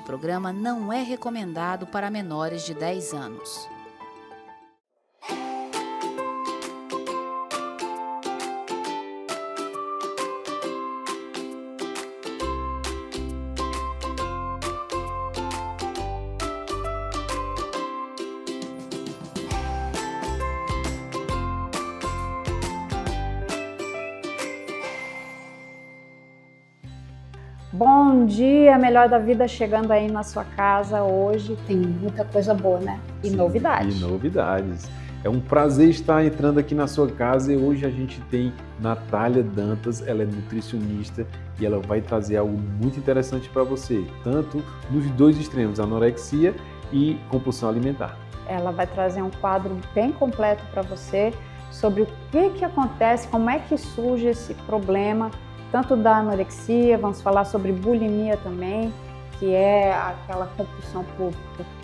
programa não é recomendado para menores de 10 anos. Bom dia, Melhor da Vida chegando aí na sua casa hoje. Tem muita coisa boa, né? E novidades. E novidades. É um prazer estar entrando aqui na sua casa e hoje a gente tem Natália Dantas, ela é nutricionista e ela vai trazer algo muito interessante para você, tanto nos dois extremos, anorexia e compulsão alimentar. Ela vai trazer um quadro bem completo para você sobre o que acontece, como é que surge esse problema, tanto da anorexia, vamos falar sobre bulimia também, que é aquela compulsão por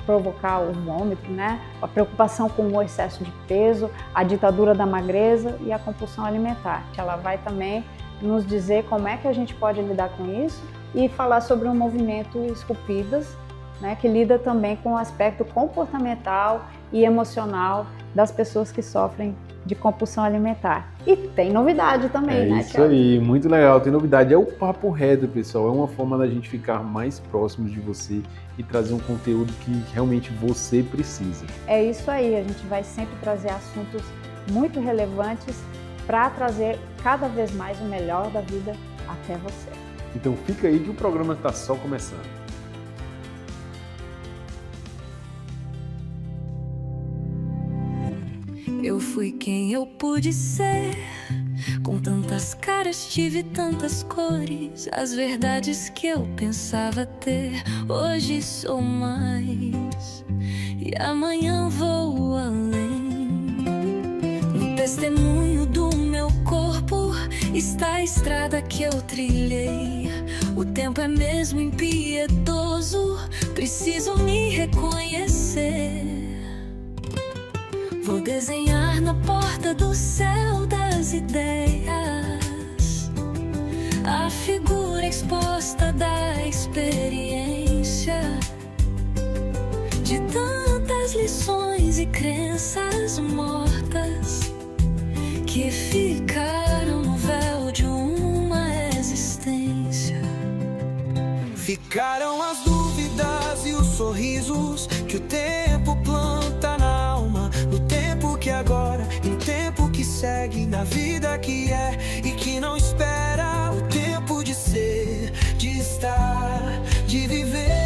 provocar o vômito, né? A preocupação com o excesso de peso, a ditadura da magreza e a compulsão alimentar. Ela vai também nos dizer como é que a gente pode lidar com isso e falar sobre um movimento Esculpidas, né, que lida também com o aspecto comportamental e emocional das pessoas que sofrem de compulsão alimentar. E tem novidade também, né, isso Thiago? Aí, muito legal, tem novidade. É o Papo Reto, pessoal, é uma forma da gente ficar mais próximos de você e trazer um conteúdo que realmente você precisa. É isso aí, a gente vai sempre trazer assuntos muito relevantes para trazer cada vez mais o melhor da vida até você. Então fica aí que o programa está só começando. Eu fui quem eu pude ser, com tantas caras tive tantas cores. As verdades que eu pensava ter, hoje sou mais, e amanhã vou além. No testemunho do meu corpo está a estrada que eu trilhei. O tempo é mesmo impiedoso, preciso me reconhecer. Vou desenhar na porta do céu das ideias a figura exposta da experiência, de tantas lições e crenças mortas que ficaram no véu de uma existência. Ficaram as dúvidas e os sorrisos que o tempo planta na alma, no tempo que agora e no tempo que segue, na vida que é e que não espera, o tempo de ser, de estar, de viver.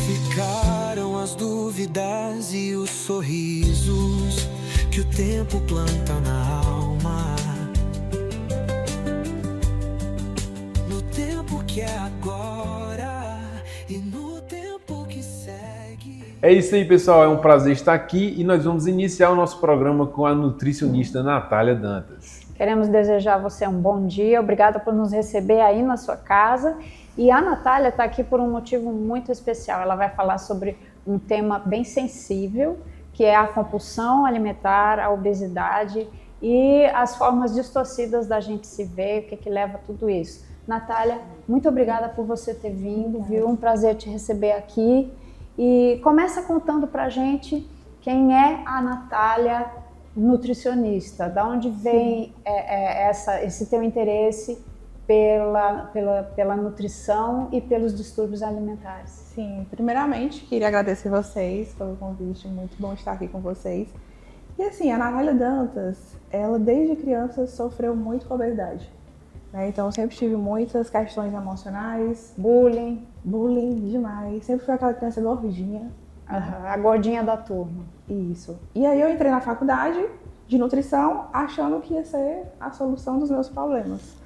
Ficaram as dúvidas e os sorrisos que o tempo planta na alma, no tempo que é agora e no tempo que segue. É isso aí, pessoal, é um prazer estar aqui e nós vamos iniciar o nosso programa com a nutricionista Natália Dantas. Queremos desejar a você um bom dia, obrigada por nos receber aí na sua casa. E a Natália está aqui por um motivo muito especial, ela vai falar sobre um tema bem sensível, que é a compulsão alimentar, a obesidade e as formas distorcidas da gente se ver, o que leva a tudo isso. Natália, muito obrigada por você ter vindo, viu? Um prazer te receber aqui. E começa contando pra gente quem é a Natália nutricionista, da onde vem esse teu interesse pela nutrição e pelos distúrbios alimentares. Sim, primeiramente queria agradecer vocês pelo convite, muito bom estar aqui com vocês. E assim, a Natália Dantas, ela desde criança sofreu muito com a obesidade, né? Então eu sempre tive muitas questões emocionais, bullying demais, sempre fui aquela criança gordinha. A gordinha da turma. Isso. E aí eu entrei na faculdade de nutrição achando que ia ser a solução dos meus problemas.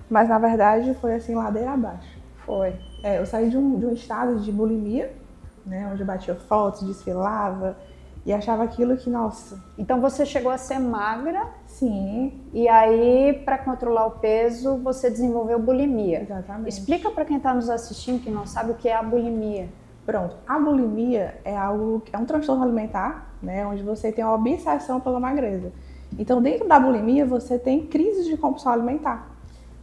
Mas na verdade foi assim, ladeira abaixo. Foi. Eu saí de um estado de bulimia, né, onde eu batia fotos, desfilava e achava aquilo que, nossa... Então você chegou a ser magra? Sim. E aí, para controlar o peso, você desenvolveu bulimia. Exatamente. Explica para quem está nos assistindo, que não sabe o que é a bulimia. Pronto. A bulimia é um transtorno alimentar, né, onde você tem uma obsessão pela magreza. Então, dentro da bulimia, você tem crises de compulsão alimentar.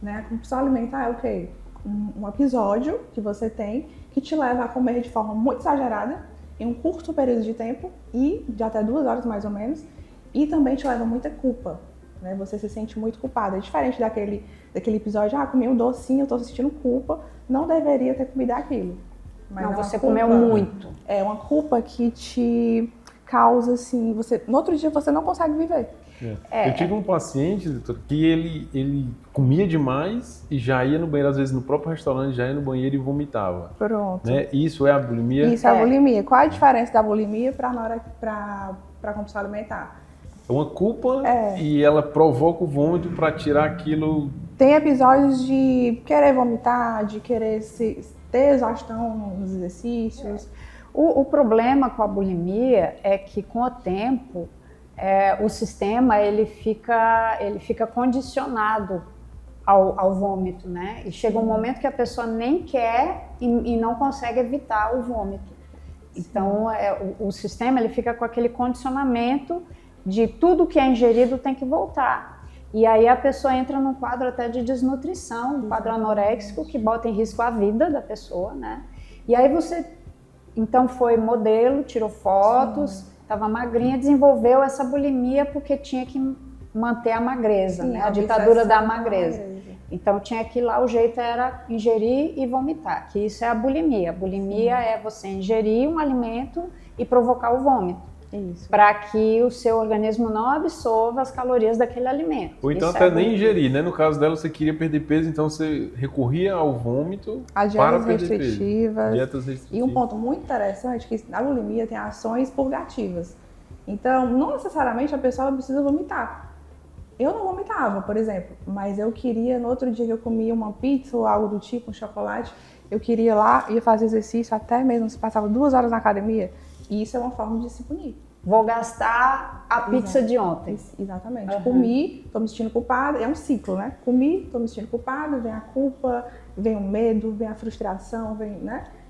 Né? A compulsão alimentar é o quê? Um episódio que você tem que te leva a comer de forma muito exagerada, em um curto período de tempo, e de até 2 horas mais ou menos, e também te leva a muita culpa. Né? Você se sente muito culpada. É diferente daquele episódio, comi um docinho, eu tô sentindo culpa, não deveria ter comido aquilo. Mas não, é uma você culpa, comeu muito. É uma culpa que te causa, assim, no outro dia você não consegue viver. Eu tive um paciente, doutor, que ele comia demais e já ia no banheiro, às vezes no próprio restaurante, já ia no banheiro e vomitava. Pronto. Né? Isso é a bulimia? Isso é a bulimia. Qual a diferença da bulimia para a compulsão alimentar? É uma culpa e ela provoca o vômito para tirar aquilo. Tem episódios de querer vomitar, de querer ter exaustão nos exercícios. O problema com a bulimia é que, com o tempo, o sistema ele fica condicionado ao vômito, né? E chega um momento que a pessoa nem quer e não consegue evitar o vômito. Então, o sistema ele fica com aquele condicionamento de tudo que é ingerido tem que voltar. E aí a pessoa entra num quadro até de desnutrição, um quadro anoréxico que bota em risco a vida da pessoa, né? E aí você, então, foi modelo, tirou fotos, estava magrinha, desenvolveu essa bulimia porque tinha que manter a magreza, né? A ditadura da magreza. Então tinha que ir lá, o jeito era ingerir e vomitar, que isso é a bulimia. A bulimia é você ingerir um alimento e provocar o vômito. Para que o seu organismo não absorva as calorias daquele alimento. Ou então até nem ingerir, né? No caso dela, você queria perder peso, então você recorria ao vômito para perder peso. Dietas restritivas. E um ponto muito interessante é que na bulimia tem ações purgativas. Então, não necessariamente a pessoa precisa vomitar. Eu não vomitava, por exemplo, mas eu queria, no outro dia que eu comia uma pizza ou algo do tipo, um chocolate, eu queria ir lá, ia fazer exercício, até mesmo se passava 2 horas na academia, e isso é uma forma de se punir. Vou gastar a pizza de ontem. Exatamente. Comi, tô me sentindo culpada, é um ciclo, né? Comi, tô me sentindo culpada, vem a culpa, vem o medo, vem a frustração, vem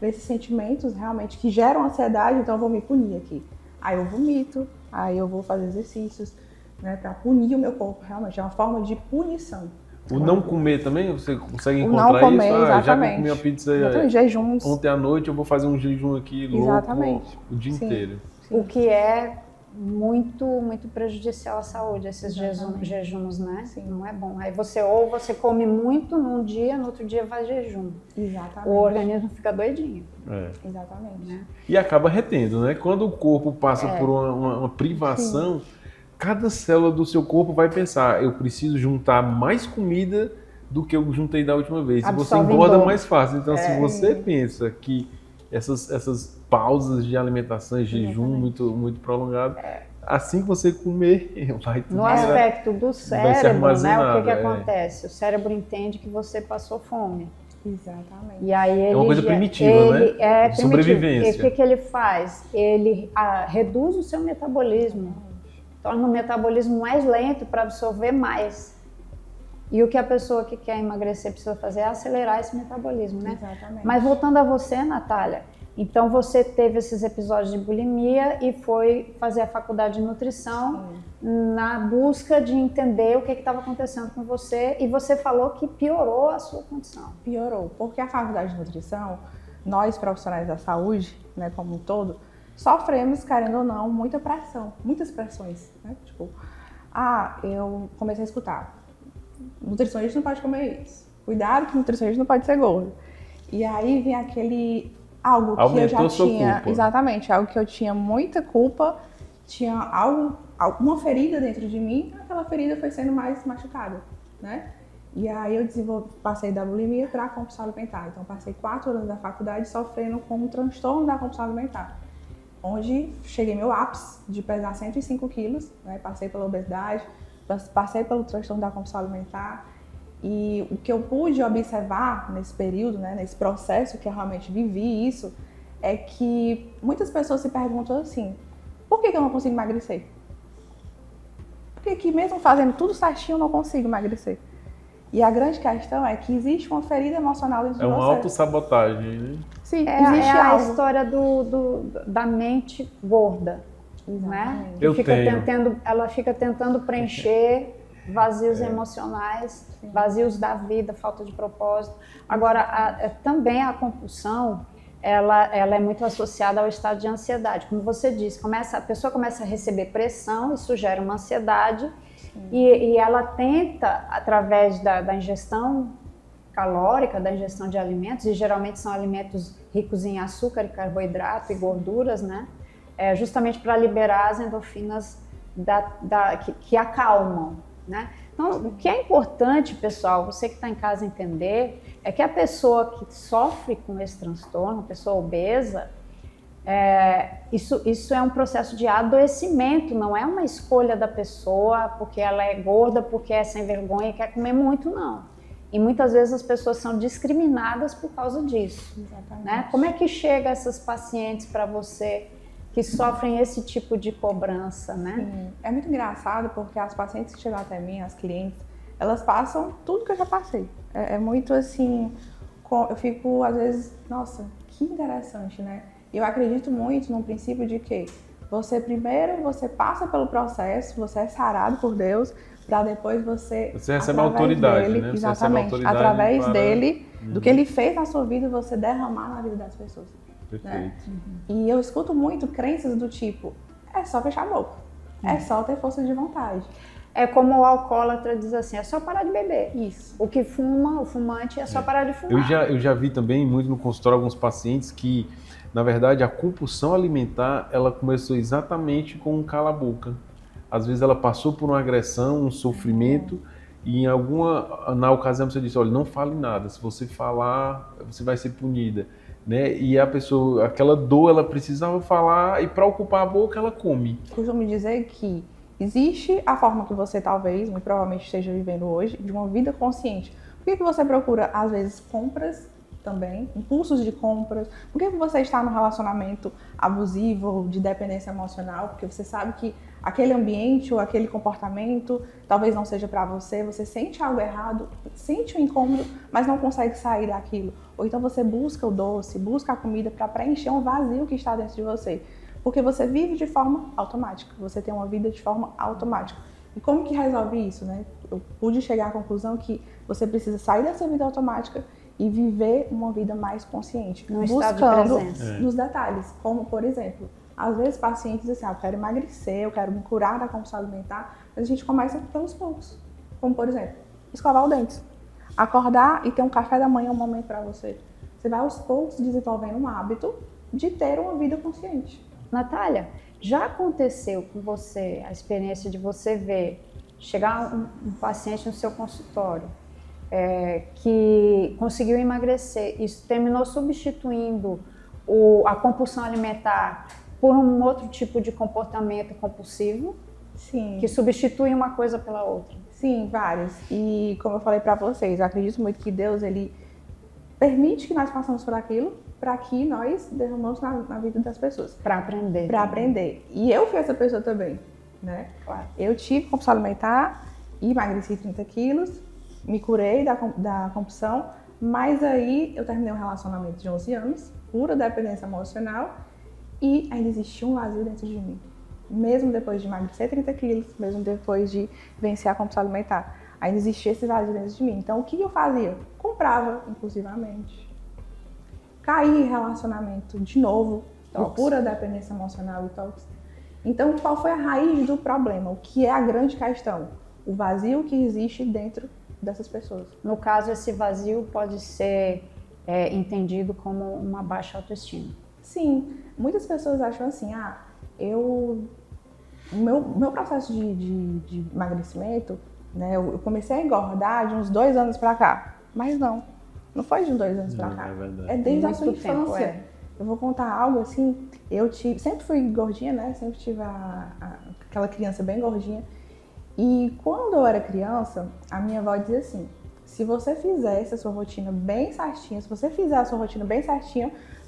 esses sentimentos realmente que geram ansiedade, então eu vou me punir aqui. Aí eu vomito, aí eu vou fazer exercícios, né, para punir o meu corpo, realmente, é uma forma de punição. O não comer também, você consegue encontrar não comer, isso? Exatamente. Já que eu comi a pizza jejuns. Ontem à noite, eu vou fazer um jejum aqui louco o dia inteiro. O que é muito, muito prejudicial à saúde, esses jejuns, né? Não é bom. Aí você come muito num dia, no outro dia vai jejum. Exatamente. O organismo fica doidinho. Exatamente. Né? E acaba retendo, né? Quando o corpo passa por uma privação, cada célula do seu corpo vai pensar, eu preciso juntar mais comida do que eu juntei da última vez. E você engorda mais fácil. Então, se você pensa que essas pausas de alimentação e jejum muito prolongado, assim que você comer, vai tudo. No aspecto do cérebro, né, o que acontece? O cérebro entende que você passou fome. Exatamente. E aí ele é uma coisa primitiva, né? É de sobrevivência. E o que ele faz? Ele reduz o seu metabolismo, torna o metabolismo mais lento para absorver mais. E o que a pessoa que quer emagrecer precisa fazer é acelerar esse metabolismo, né? Exatamente. Mas voltando a você, Natália, então você teve esses episódios de bulimia e foi fazer a faculdade de nutrição na busca de entender o que estava acontecendo com você, e você falou que piorou a sua condição. Piorou, porque a faculdade de nutrição, nós profissionais da saúde, né, como um todo, sofremos, querendo ou não, muita pressão, muitas pressões, né? Tipo, eu comecei a escutar, nutricionista não pode comer isso, cuidado que nutricionista não pode ser gordo. E aí vem algo que aumentou eu já tinha, culpa. Exatamente, algo que eu tinha muita culpa, tinha uma ferida dentro de mim, aquela ferida foi sendo mais machucada, né? E aí eu passei da bulimia para a compulsão alimentar. Então passei 4 anos da faculdade sofrendo com um transtorno da compulsão alimentar, onde cheguei meu ápice de pesar 105 quilos, né? Passei pela obesidade, passei pelo transtorno da compulsão alimentar. E o que eu pude observar nesse período, né, nesse processo que eu realmente vivi isso, é que muitas pessoas se perguntam assim, por que eu não consigo emagrecer? Por que mesmo fazendo tudo certinho eu não consigo emagrecer? E a grande questão é que existe uma ferida emocional dentro de você. É uma autossabotagem, né? Sim, É, existe é a algo. história da mente gorda, né? Exatamente. Eu Fica tenho. ela fica tentando preencher vazios emocionais, vazios da vida, falta de propósito. Agora, também a compulsão, ela é muito associada ao estado de ansiedade. Como você disse, a pessoa começa a receber pressão, isso gera uma ansiedade, e ela tenta, através da ingestão calórica, da ingestão de alimentos, e geralmente são alimentos ricos em açúcar e carboidrato e gorduras, né? Justamente para liberar as endorfinas que acalmam, né? Então, o que é importante, pessoal, você que está em casa entender, é que a pessoa que sofre com esse transtorno, a pessoa obesa, isso é um processo de adoecimento, não é uma escolha da pessoa porque ela é gorda, porque é sem vergonha e quer comer muito, não. E muitas vezes as pessoas são discriminadas por causa disso. Exatamente. Né? Como é que chega essas pacientes para você que sofrem esse tipo de cobrança, né? Sim. É muito engraçado porque as pacientes que chegam até mim, as clientes, elas passam tudo que eu já passei. É muito assim, eu fico às vezes, nossa, que interessante, né? E eu acredito muito num princípio de que você passa pelo processo, você é sarado por Deus, para depois você recebe a autoridade, dele, né? Você exatamente, recebe a autoridade através para... dele, do que ele fez na sua vida, você derramar na vida das pessoas. Perfeito. Né? E eu escuto muito crenças do tipo, é só fechar a boca, é só ter força de vontade. É como o alcoólatra diz assim, é só parar de beber. Isso. O que fuma, o fumante, é só parar de fumar. Eu já vi também muito no consultório alguns pacientes que, na verdade, a compulsão alimentar, ela começou exatamente com um cala-boca. Às vezes ela passou por uma agressão, um sofrimento, e na ocasião você disse, olha, não fale nada, se você falar, você vai ser punida. Né? E a pessoa, aquela dor, ela precisava falar, e para ocupar a boca, ela come. Costumo dizer que existe a forma que você talvez, muito provavelmente esteja vivendo hoje, de uma vida consciente. Por que você procura, às vezes, compras também, impulsos de compras? Por que você está num relacionamento abusivo, de dependência emocional? Porque você sabe que aquele ambiente ou aquele comportamento talvez não seja para você, você sente algo errado, sente um incômodo, mas não consegue sair daquilo. Ou então você busca o doce, busca a comida para preencher um vazio que está dentro de você. Porque você vive de forma automática, você tem uma vida de forma automática. E como que resolve isso, né? Eu pude chegar à conclusão que você precisa sair dessa vida automática e viver uma vida mais consciente, No estado de buscando presença. nos detalhes, como por exemplo, às vezes pacientes dizem assim, eu quero emagrecer, eu quero me curar da compulsão alimentar, mas a gente começa pelos poucos, como por exemplo, escovar os dentes, acordar e ter um café da manhã, um momento para você. Você vai aos poucos desenvolvendo um hábito de ter uma vida consciente. Natália, já aconteceu com você a experiência de você ver chegar um paciente no seu consultório que conseguiu emagrecer, isso terminou substituindo a compulsão alimentar por um outro tipo de comportamento compulsivo? Sim. Que substitui uma coisa pela outra? Sim, vários. E como eu falei para vocês, eu acredito muito que Deus, ele permite que nós passemos por aquilo para que nós derramamos na vida das pessoas. Para aprender. Para aprender. E eu fui essa pessoa também, né? Claro. Eu tive compulsão alimentar, emagreci 30 quilos, me curei da compulsão, mas aí eu terminei um relacionamento de 11 anos, pura dependência emocional, e ainda existia um vazio dentro de mim. Mesmo depois de emagrecer 30 quilos, mesmo depois de vencer a compulsão alimentar, ainda existia esse vazio dentro de mim. Então, o que eu fazia? Comprava impulsivamente. Caí em relacionamento de novo, por pura dependência emocional e tóxica. Então, qual foi a raiz do problema? O que é a grande questão? O vazio que existe dentro dessas pessoas. No caso, esse vazio pode ser entendido como uma baixa autoestima. Sim, muitas pessoas acham assim, o meu processo de emagrecimento, né, eu comecei a engordar de uns 2 anos pra cá, mas não foi de uns 2 anos pra cá, é desde a sua infância. Eu vou contar algo assim, sempre fui gordinha, né, sempre tive aquela criança bem gordinha, e quando eu era criança, a minha avó dizia assim, se você fizesse a sua rotina bem certinha,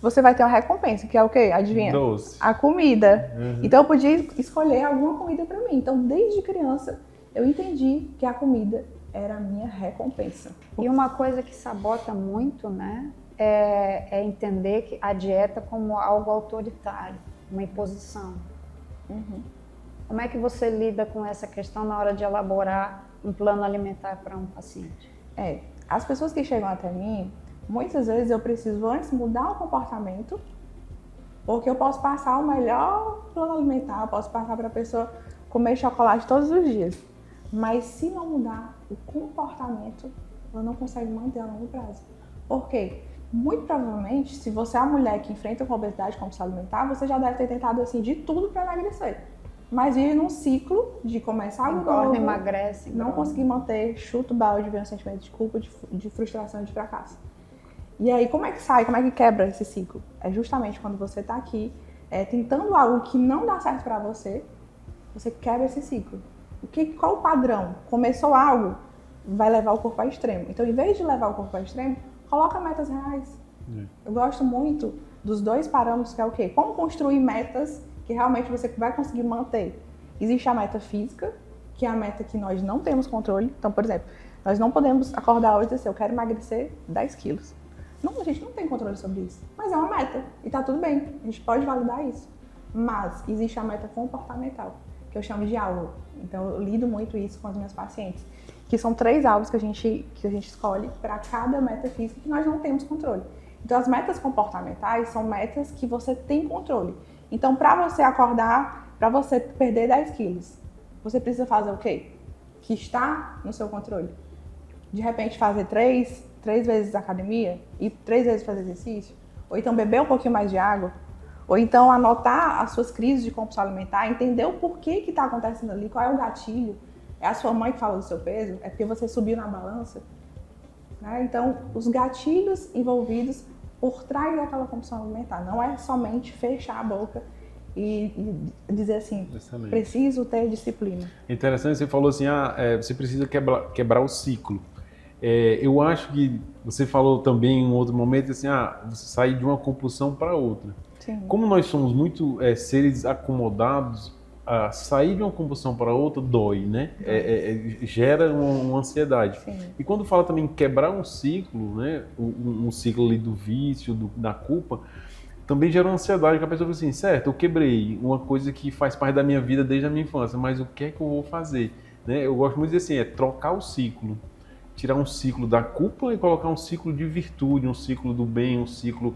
você vai ter uma recompensa, que é o quê? Adivinha? Doce. A comida. Uhum. Então eu podia escolher alguma comida para mim. Então desde criança eu entendi que a comida era a minha recompensa. E uma coisa que sabota muito, né, é entender que a dieta como algo autoritário, uma imposição. Como é que você lida com essa questão na hora de elaborar um plano alimentar para um paciente? As pessoas que chegam até mim, muitas vezes eu preciso antes mudar o comportamento, porque eu posso passar o melhor plano alimentar, eu posso passar para a pessoa comer chocolate todos os dias. Mas se não mudar o comportamento, ela não consegue manter a longo prazo. Por quê? Muito provavelmente, se você é uma mulher que enfrenta com obesidade compulsiva alimentar, você já deve ter tentado assim, de tudo para emagrecer. Mas vive num ciclo de começar algo novo, emagrece, não conseguir manter, chuta o balde, vem um sentimento de culpa, de frustração, de fracasso. E aí, como é que sai, como é que quebra esse ciclo? É justamente quando você está aqui, tentando algo que não dá certo para você, você quebra esse ciclo. Qual o padrão? Começou algo, vai levar o corpo ao extremo. Então, em vez de levar o corpo ao extremo, coloca metas reais. Eu gosto muito dos 2 parâmetros, que é o quê? Como construir metas que realmente você vai conseguir manter. Existe a meta física, que é a meta que nós não temos controle. Então, por exemplo, nós não podemos acordar hoje e dizer assim, eu quero emagrecer 10 quilos. Não, a gente não tem controle sobre isso. Mas é uma meta. E tá tudo bem. A gente pode validar isso. Mas existe a meta comportamental, que eu chamo de alvo. Então, eu lido muito isso com as minhas pacientes. Que são 3 alvos que a gente escolhe para cada meta física que nós não temos controle. Então, as metas comportamentais são metas que você tem controle. Então, para você acordar, para você perder 10 quilos, você precisa fazer o quê? Que está no seu controle. De repente, fazer 3 vezes academia e 3 vezes fazer exercício. Ou então, beber um pouquinho mais de água. Ou então, anotar as suas crises de compulsão alimentar, entender o porquê que está acontecendo ali, qual é o gatilho. É a sua mãe que fala do seu peso? É porque você subiu na balança? Né? Então, os gatilhos envolvidos por trás daquela compulsão alimentar. Não é somente fechar a boca e dizer assim, Excelente. Preciso ter disciplina. Interessante, você falou assim, você precisa quebrar o ciclo. Eu acho que você falou também em um outro momento, assim, você sair de uma compulsão para outra. Sim. Como nós somos muito seres acomodados, sair de uma compulsão para outra dói, né? Gera uma ansiedade. Sim. E quando fala também em quebrar um ciclo, né? Um ciclo ali do vício, da culpa, também gera uma ansiedade, que a pessoa fala assim, certo, eu quebrei uma coisa que faz parte da minha vida desde a minha infância, mas o que é que eu vou fazer? Né? Eu gosto muito de dizer assim, trocar o ciclo. Tirar um ciclo da culpa e colocar um ciclo de virtude, um ciclo do bem, um ciclo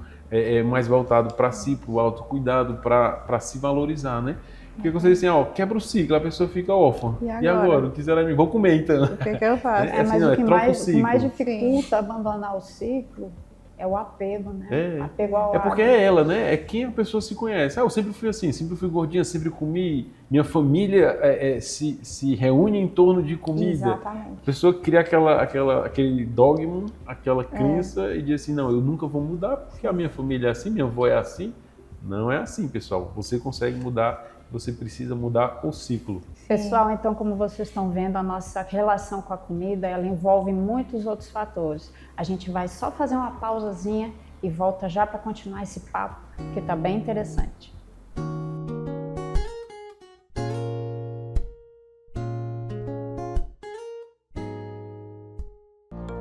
mais voltado para si, para o autocuidado, para se valorizar, né? Porque você diz assim, quebra o ciclo, a pessoa fica órfã. E agora? Não quiser mim, vou comer então. O que eu faço? Mas o que mais dificulta abandonar o ciclo é o apego, né? Apego ao porque é ela, né? É quem a pessoa se conhece. Eu sempre fui assim, sempre fui gordinha, sempre comi. Minha família se reúne em torno de comida. Exatamente. A pessoa cria aquele dogma, aquela crença e diz assim, não, eu nunca vou mudar porque a minha família é assim, minha avó é assim. Não é assim, pessoal. Você consegue mudar, você precisa mudar o ciclo. Pessoal, então, como vocês estão vendo, a nossa relação com a comida, ela envolve muitos outros fatores. A gente vai só fazer uma pausazinha e volta já para continuar esse papo, que está bem interessante.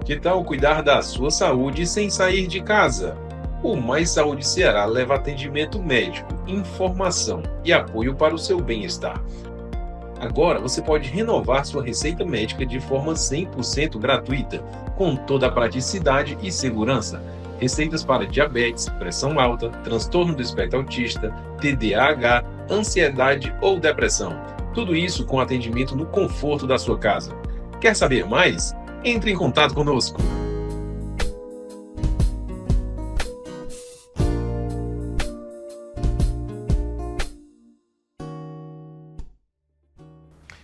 Que tal cuidar da sua saúde sem sair de casa? O Mais Saúde Ceará leva atendimento médico, informação e apoio para o seu bem-estar. Agora você pode renovar sua receita médica de forma 100% gratuita, com toda a praticidade e segurança. Receitas para diabetes, pressão alta, transtorno do espectro autista, TDAH, ansiedade ou depressão. Tudo isso com atendimento no conforto da sua casa. Quer saber mais? Entre em contato conosco.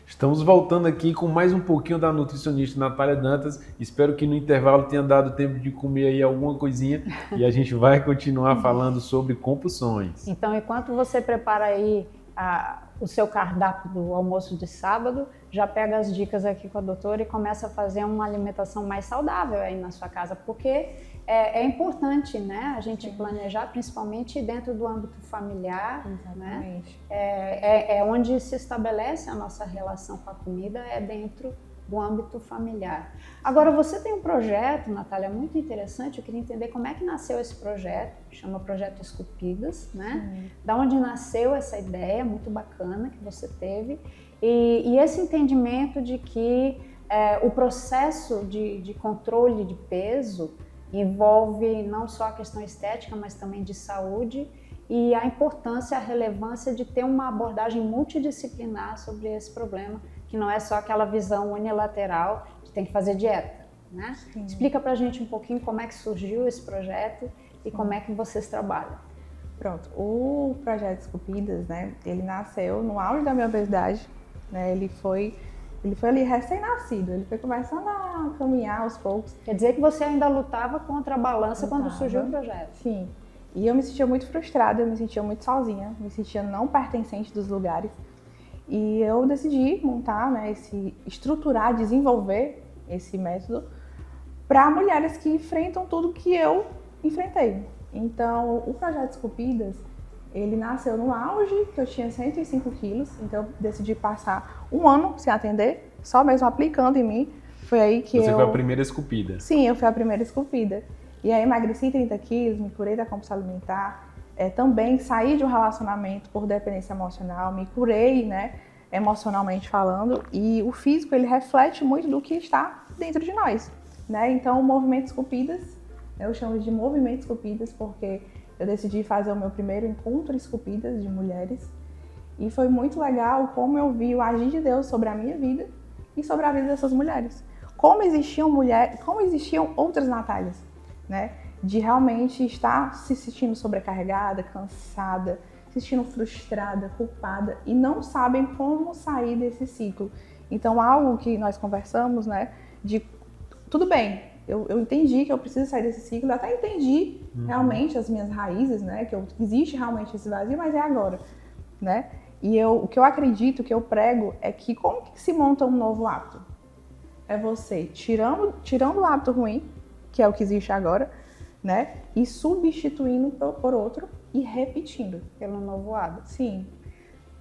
Estamos voltando aqui com mais um pouquinho da nutricionista Natália Dantas. Espero que no intervalo tenha dado tempo de comer aí alguma coisinha e a gente vai continuar falando sobre compulsões. Então, enquanto você prepara aí o seu cardápio do almoço de sábado, já pega as dicas aqui com a doutora e começa a fazer uma alimentação mais saudável aí na sua casa, porque é importante, né, a gente planejar, principalmente dentro do âmbito familiar. Exatamente. Né? É onde se estabelece a nossa relação com a comida, é dentro do âmbito familiar. Agora, você tem um projeto, Natália, muito interessante. Eu queria entender como é que nasceu esse projeto, chama Projeto Esculpidas, né? Da onde nasceu essa ideia muito bacana que você teve e esse entendimento de que o processo de controle de peso envolve não só a questão estética, mas também de saúde e a importância, a relevância de ter uma abordagem multidisciplinar sobre esse problema, que não é só aquela visão unilateral de tem que fazer dieta, né? Sim. Explica pra gente um pouquinho como é que surgiu esse projeto e como é que vocês trabalham. Pronto, o Projeto Esculpidas, né, ele nasceu no auge da minha obesidade, né, ele foi ali recém-nascido, ele foi começando a caminhar aos poucos. Quer dizer que você ainda lutava contra a balança quando surgiu o projeto. Sim, e eu me sentia muito frustrada, eu me sentia muito sozinha, me sentia não pertencente dos lugares. E eu decidi montar, né, estruturar, desenvolver esse método para mulheres que enfrentam tudo que eu enfrentei. Então, o Projeto Esculpidas, ele nasceu no auge, que eu tinha 105 quilos, então eu decidi passar um ano sem atender, só mesmo aplicando em mim. Foi aí que Você foi a primeira esculpida? Sim, eu fui a primeira esculpida. E aí emagreci 30 quilos, me curei da compulsão alimentar, também saí de um relacionamento por dependência emocional, me curei, né, emocionalmente falando, e o físico, ele reflete muito do que está dentro de nós, né? Então, o Movimento Esculpidas, eu chamo de Movimento Esculpidas porque eu decidi fazer o meu primeiro encontro Esculpidas de mulheres, e foi muito legal como eu vi o agir de Deus sobre a minha vida e sobre a vida dessas mulheres. Como existiam outras Natálias, né? De realmente estar se sentindo sobrecarregada, cansada, se sentindo frustrada, culpada e não sabem como sair desse ciclo. Então, algo que nós conversamos, né, de tudo bem, eu entendi que eu preciso sair desse ciclo, eu até entendi realmente as minhas raízes, né, que existe realmente esse vazio, mas é agora, né? E o que eu acredito, o que eu prego é que como que se monta um novo hábito? É você tirando o hábito ruim, que é o que existe agora, né? E substituindo por outro e repetindo. Pelo novo hábito. Sim.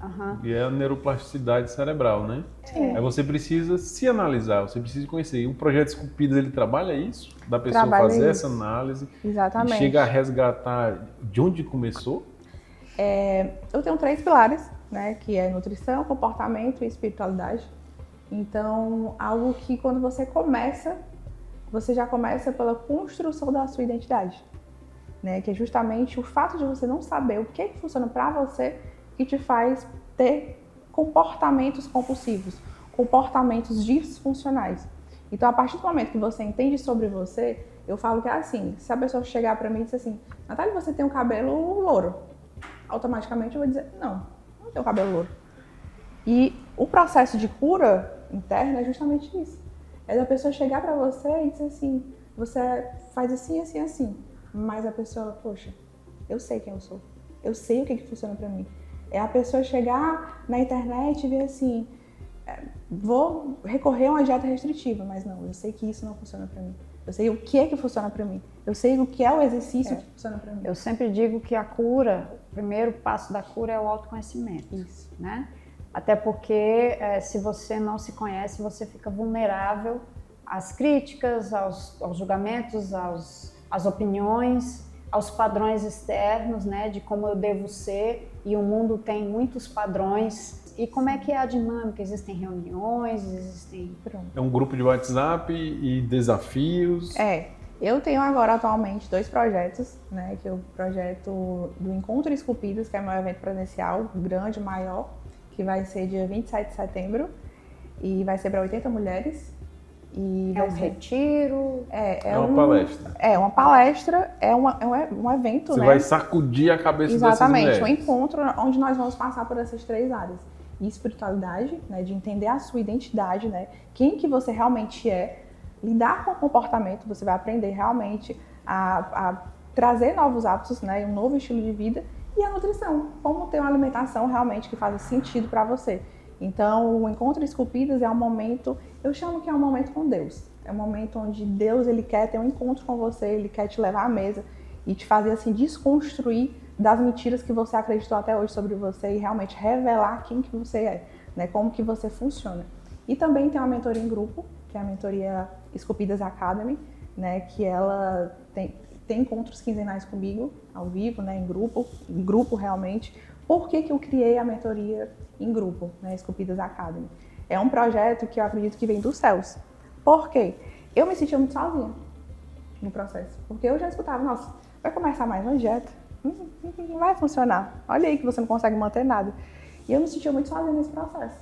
Uhum. E é a neuroplasticidade cerebral, né? Sim. Aí você precisa se analisar, você precisa conhecer. E o Projeto Esculpidas, ele trabalha isso? Da pessoa Trabalha fazer isso. essa análise. Exatamente. E chega a resgatar de onde começou? Eu tenho 3 pilares, né? Que é nutrição, comportamento e espiritualidade. Então, algo que quando você começa, você já começa pela construção da sua identidade, né? Que é justamente o fato de você não saber o que funciona para você que te faz ter comportamentos compulsivos, comportamentos disfuncionais. Então, a partir do momento que você entende sobre você, eu falo que é assim, se a pessoa chegar para mim e dizer assim, Natália, você tem um cabelo louro, automaticamente eu vou dizer, não tenho cabelo louro. E o processo de cura interna é justamente isso. É da pessoa chegar para você e dizer assim, você faz assim, assim, assim. Mas a pessoa, poxa, eu sei quem eu sou. Eu sei o que funciona para mim. É a pessoa chegar na internet e ver assim, vou recorrer a uma dieta restritiva, mas não, eu sei que isso não funciona para mim. Eu sei o que é que funciona para mim. Eu sei o que é o exercício que funciona para mim. Eu sempre digo que a cura, o primeiro passo da cura é o autoconhecimento. Isso. Né? Até porque se você não se conhece, você fica vulnerável às críticas, aos julgamentos, às opiniões, aos padrões externos, né, de como eu devo ser, e o mundo tem muitos padrões. E como é que é a dinâmica? Existem reuniões, existem... É um grupo de WhatsApp e desafios? Eu tenho agora atualmente 2 projetos, né, que é o projeto do Encontro Esculpidas, que é meu evento presencial, grande, maior, que vai ser dia 27 de setembro, e vai ser para 80 mulheres. E é um retiro? É uma palestra. É uma palestra, é um evento, Você né? vai sacudir a cabeça dessas mulheres. Exatamente, um encontro onde nós vamos passar por essas 3 áreas. E espiritualidade, né, de entender a sua identidade, né, quem que você realmente é, lidar com o comportamento, você vai aprender realmente a trazer novos hábitos, né, um novo estilo de vida, e a nutrição, como ter uma alimentação realmente que faça sentido para você. Então, o Encontro Esculpidas é um momento, eu chamo que é um momento com Deus. É um momento onde Deus, ele quer ter um encontro com você, ele quer te levar à mesa e te fazer assim desconstruir das mentiras que você acreditou até hoje sobre você e realmente revelar quem que você é, né? Como que você funciona. E também tem uma mentoria em grupo, que é a mentoria Esculpidas Academy, né, que ela tem encontros quinzenais comigo, ao vivo, né, em grupo realmente. Por que eu criei a mentoria em grupo, né, Esculpidas Academy? É um projeto que eu acredito que vem dos céus. Por quê? Eu me sentia muito sozinha no processo, porque eu já escutava, nossa, vai começar mais uma dieta, não vai funcionar, olha aí que você não consegue manter nada. E eu me sentia muito sozinha nesse processo.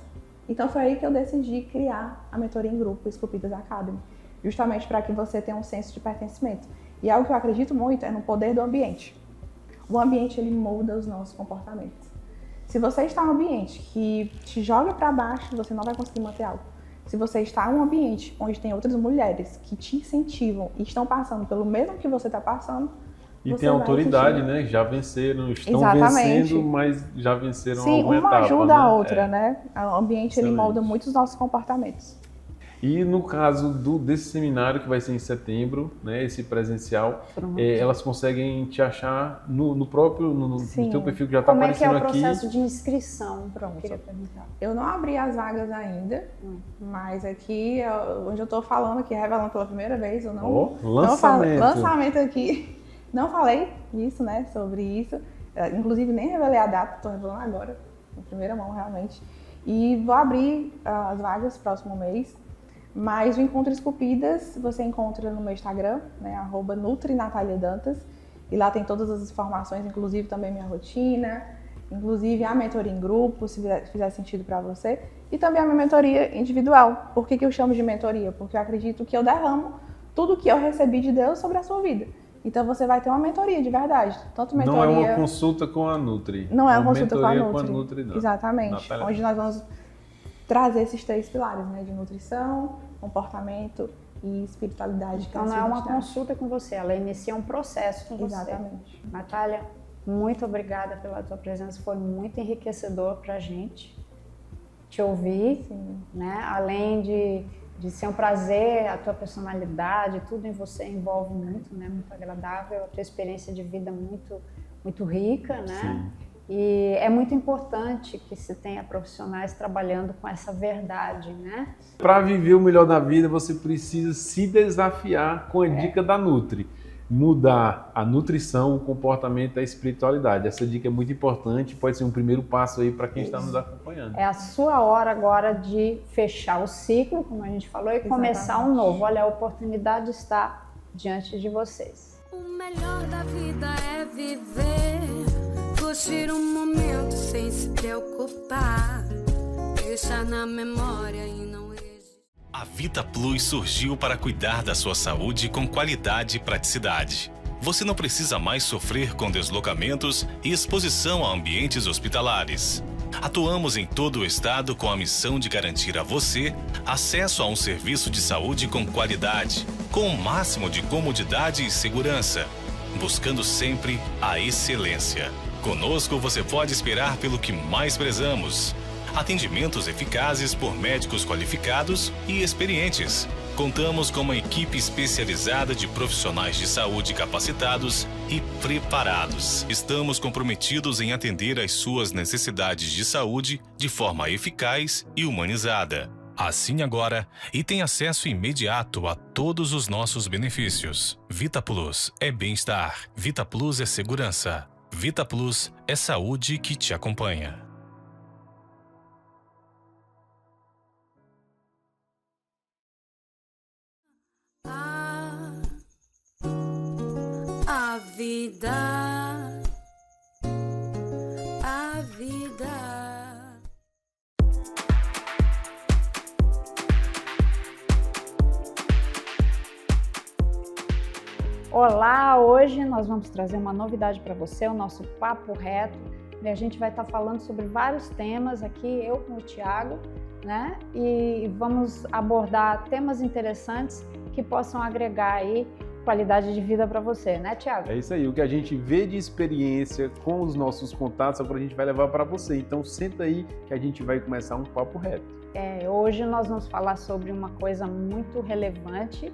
Então foi aí que eu decidi criar a mentoria em grupo Esculpidas Academy, justamente para que você tenha um senso de pertencimento. E algo que eu acredito muito é no poder do ambiente. O ambiente, ele molda os nossos comportamentos. Se você está em um ambiente que te joga para baixo, você não vai conseguir manter algo. Se você está em um ambiente onde tem outras mulheres que te incentivam e estão passando pelo mesmo que você está passando, e tem autoridade, né? Já venceram, estão vencendo, mas já venceram alguma etapa. Sim, uma ajuda a outra, né? O ambiente, ele molda muito os nossos comportamentos. E no caso desse seminário, que vai ser em setembro, né, esse presencial, elas conseguem te achar no teu perfil que já está aparecendo aqui. Como é que é o processo de inscrição? Pronto. Queria perguntar. Eu não abri as vagas ainda, mas aqui, onde eu estou falando aqui, revelando pela primeira vez, eu não... lançamento aqui. Não falei isso, né, sobre isso. Inclusive, nem revelei a data, estou revelando agora, em primeira mão, realmente. E vou abrir as vagas próximo mês. Mas o Encontro Esculpidas você encontra no meu Instagram, né, @NutriNataliaDantas, e lá tem todas as informações, inclusive também minha rotina, inclusive a mentoria em grupo, se fizer sentido para você, e também a minha mentoria individual. Por que eu chamo de mentoria? Porque eu acredito que eu derramo tudo que eu recebi de Deus sobre a sua vida. Então você vai ter uma mentoria de verdade. Tanto mentoria... Não é uma consulta com a Nutri. Não é uma consulta com a Nutri, não. Exatamente. Natália. Onde nós vamos trazer esses 3 pilares, né, de nutrição, comportamento e espiritualidade. Então não é uma consulta com você, ela inicia um processo com você. Exatamente. Natália, muito obrigada pela tua presença, foi muito enriquecedor pra gente te ouvir, né? Além de ser um prazer, a tua personalidade, tudo em você envolve muito, né? Muito agradável, a tua experiência de vida muito rica, né? Sim. E é muito importante que se tenha profissionais trabalhando com essa verdade, né? Para viver o melhor da vida, você precisa se desafiar com a dica da Nutri. Mudar a nutrição, o comportamento e a espiritualidade. Essa dica é muito importante, pode ser um primeiro passo aí para quem está nos acompanhando. É a sua hora agora de fechar o ciclo, como a gente falou, e começar um novo. Olha, a oportunidade está diante de vocês. O melhor da vida é viver, curtir um momento sem se preocupar, deixar na memória e não existe. A Vita Plus surgiu para cuidar da sua saúde com qualidade e praticidade. Você não precisa mais sofrer com deslocamentos e exposição a ambientes hospitalares. Atuamos em todo o estado com a missão de garantir a você acesso a um serviço de saúde com qualidade, com o máximo de comodidade e segurança, buscando sempre a excelência. Conosco você pode esperar pelo que mais prezamos. Atendimentos eficazes por médicos qualificados e experientes. Contamos com uma equipe especializada de profissionais de saúde capacitados e preparados. Estamos comprometidos em atender às suas necessidades de saúde de forma eficaz e humanizada. Assine agora e tenha acesso imediato a todos os nossos benefícios. Vita Plus é bem-estar. Vita Plus é segurança. Vita Plus é saúde que te acompanha. A vida. Olá, hoje nós vamos trazer uma novidade para você, o nosso Papo Reto. E a gente vai estar falando sobre vários temas aqui, eu com o Thiago, né? E vamos abordar temas interessantes que possam agregar aí qualidade de vida para você, né, Thiago? É isso aí, o que a gente vê de experiência com os nossos contatos, agora a gente vai levar para você. Então senta aí que a gente vai começar um papo reto. Hoje nós vamos falar sobre uma coisa muito relevante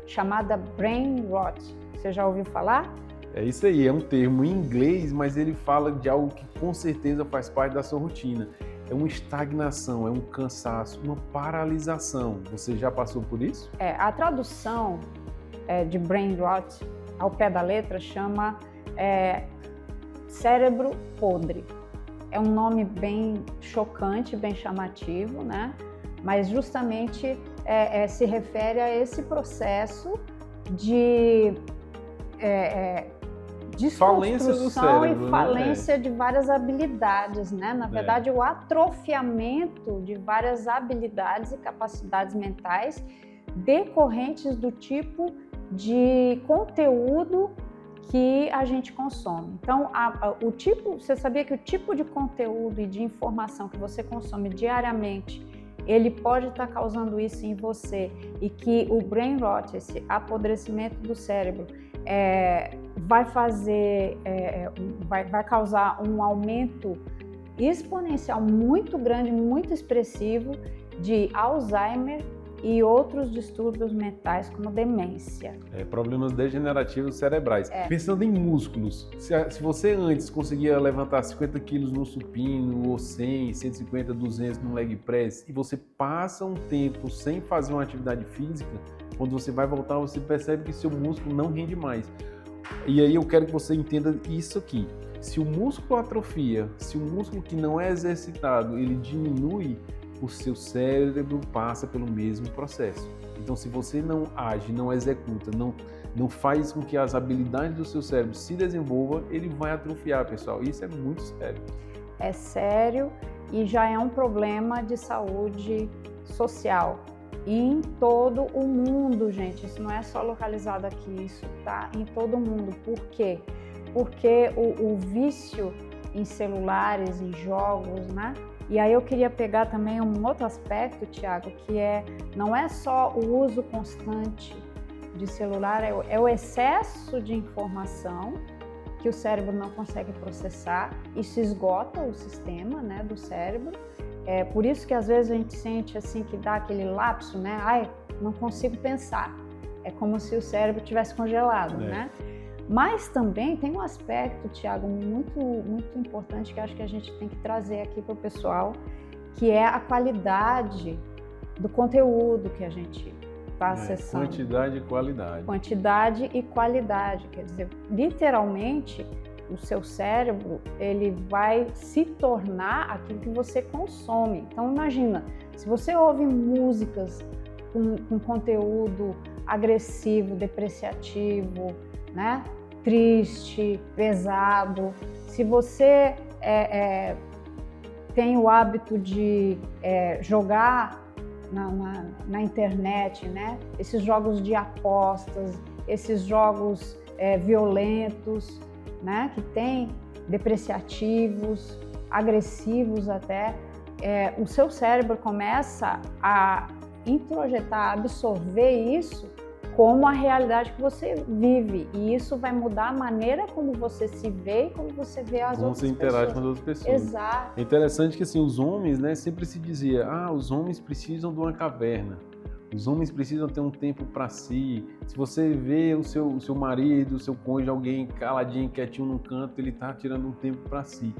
chamada Brain Rot. Você já ouviu falar? É isso aí, é um termo em inglês, mas ele fala de algo que com certeza faz parte da sua rotina. é uma estagnação, é um cansaço, uma paralisação. Você já passou por isso? A tradução de brain rot, ao pé da letra, chama cérebro podre. É um nome bem chocante, bem chamativo, né? Mas justamente se refere a esse processo de falência do cérebro, e falência de várias habilidades, né? Na verdade, o atrofiamento de várias habilidades e capacidades mentais decorrentes do tipo de conteúdo que a gente consome. Então, você sabia que o tipo de conteúdo e de informação que você consome diariamente, ele pode estar causando isso em você, e que o brain rot, esse apodrecimento do cérebro, vai causar um aumento exponencial muito grande, muito expressivo de Alzheimer e outros distúrbios mentais como demência. Problemas degenerativos cerebrais. Pensando em músculos, se você antes conseguia levantar 50 quilos no supino, ou 100, 150, 200 no leg press, e você passa um tempo sem fazer uma atividade física, quando você vai voltar, você percebe que seu músculo não rende mais. E aí eu quero que você entenda isso aqui. Se o músculo atrofia, se o músculo que não é exercitado, ele diminui, o seu cérebro passa pelo mesmo processo. Então, se você não age, não executa, não faz com que as habilidades do seu cérebro se desenvolvam, ele vai atrofiar, pessoal. Isso é muito sério. É sério e já é um problema de saúde social. Em todo o mundo, gente. Isso não é só localizado aqui, isso está em todo o mundo. Por quê? Porque o vício em celulares, em jogos, né? E aí eu queria pegar também um outro aspecto, Tiago, que não é só o uso constante de celular, é o excesso de informação que o cérebro não consegue processar. Isso esgota o sistema, né, do cérebro. É por isso que às vezes a gente sente assim que dá aquele lapso, né? Ai, não consigo pensar. É como se o cérebro tivesse congelado, né? Mas também tem um aspecto, Tiago, muito, muito importante que acho que a gente tem que trazer aqui para o pessoal, que é a qualidade do conteúdo que a gente está acessando. Quantidade e qualidade. Quantidade e qualidade, quer dizer, literalmente, o seu cérebro, ele vai se tornar aquilo que você consome. Então, imagina, se você ouve músicas com conteúdo agressivo, depreciativo, né? Triste, pesado, se você tem o hábito de jogar na internet, né? Esses jogos de apostas, esses jogos violentos, né? Que tem depreciativos, agressivos até, o seu cérebro começa a introjetar, a absorver isso como a realidade que você vive, e isso vai mudar a maneira como você se vê e como você vê as outras pessoas. Como você interage com as outras pessoas. Exato. É interessante que assim, os homens, né, sempre se dizia, os homens precisam de uma caverna, os homens precisam ter um tempo para si. Se você vê o seu marido, o seu cônjuge, alguém caladinho, quietinho num canto, ele está tirando um tempo para si.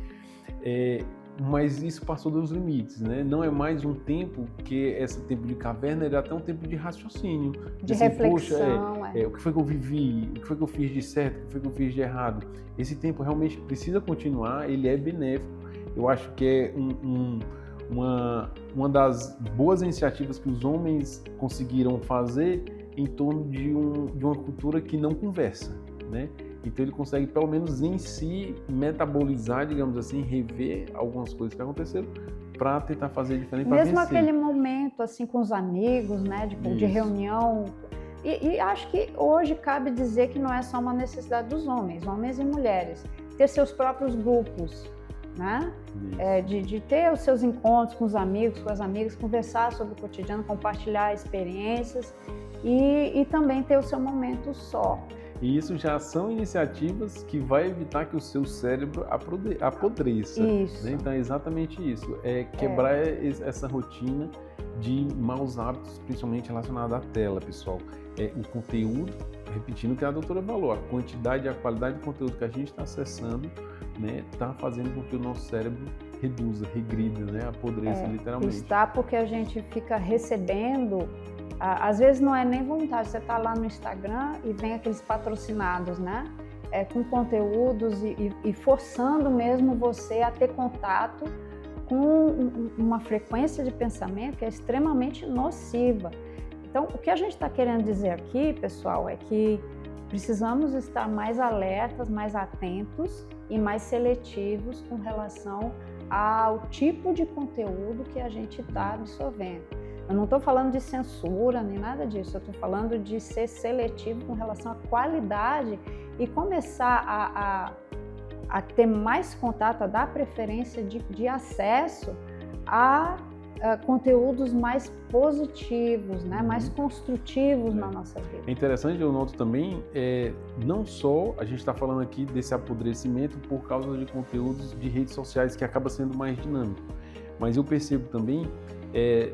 Mas isso passou dos limites, né? Não é mais um tempo que esse tempo de caverna, era até um tempo de raciocínio. De assim, reflexão. Poxa, o que foi que eu vivi? O que foi que eu fiz de certo? O que foi que eu fiz de errado? Esse tempo realmente precisa continuar, ele é benéfico. Eu acho que é uma das boas iniciativas que os homens conseguiram fazer em torno de uma cultura que não conversa, né? Então ele consegue, pelo menos em si, metabolizar, digamos assim, rever algumas coisas que aconteceram para tentar fazer diferente, para vencer. Mesmo aquele momento assim com os amigos, né, de reunião. E acho que hoje cabe dizer que não é só uma necessidade dos homens e mulheres, ter seus próprios grupos, né? De ter os seus encontros com os amigos, com as amigas, conversar sobre o cotidiano, compartilhar experiências e também ter o seu momento só. E isso já são iniciativas que vai evitar que o seu cérebro apodreça. Isso. Né? Então é exatamente isso, quebrar essa rotina de maus hábitos, principalmente relacionados à tela, pessoal. O conteúdo, repetindo o que a doutora falou, a quantidade e a qualidade de conteúdo que a gente está acessando, né, está fazendo com que o nosso cérebro reduza, regrida, né? Apodreça literalmente. Está porque a gente fica recebendo, às vezes não é nem vontade, você está lá no Instagram e vem aqueles patrocinados, né? Com conteúdos e forçando mesmo você a ter contato com uma frequência de pensamento que é extremamente nociva. Então, o que a gente está querendo dizer aqui, pessoal, é que precisamos estar mais alertas, mais atentos e mais seletivos com relação ao tipo de conteúdo que a gente está absorvendo. Eu não estou falando de censura nem nada disso, eu estou falando de ser seletivo com relação à qualidade e começar a ter mais contato, a dar preferência de acesso a conteúdos mais positivos, né? Mais construtivos na nossa vida. É interessante, eu noto também, não só a gente está falando aqui desse apodrecimento por causa de conteúdos de redes sociais que acaba sendo mais dinâmico, mas eu percebo também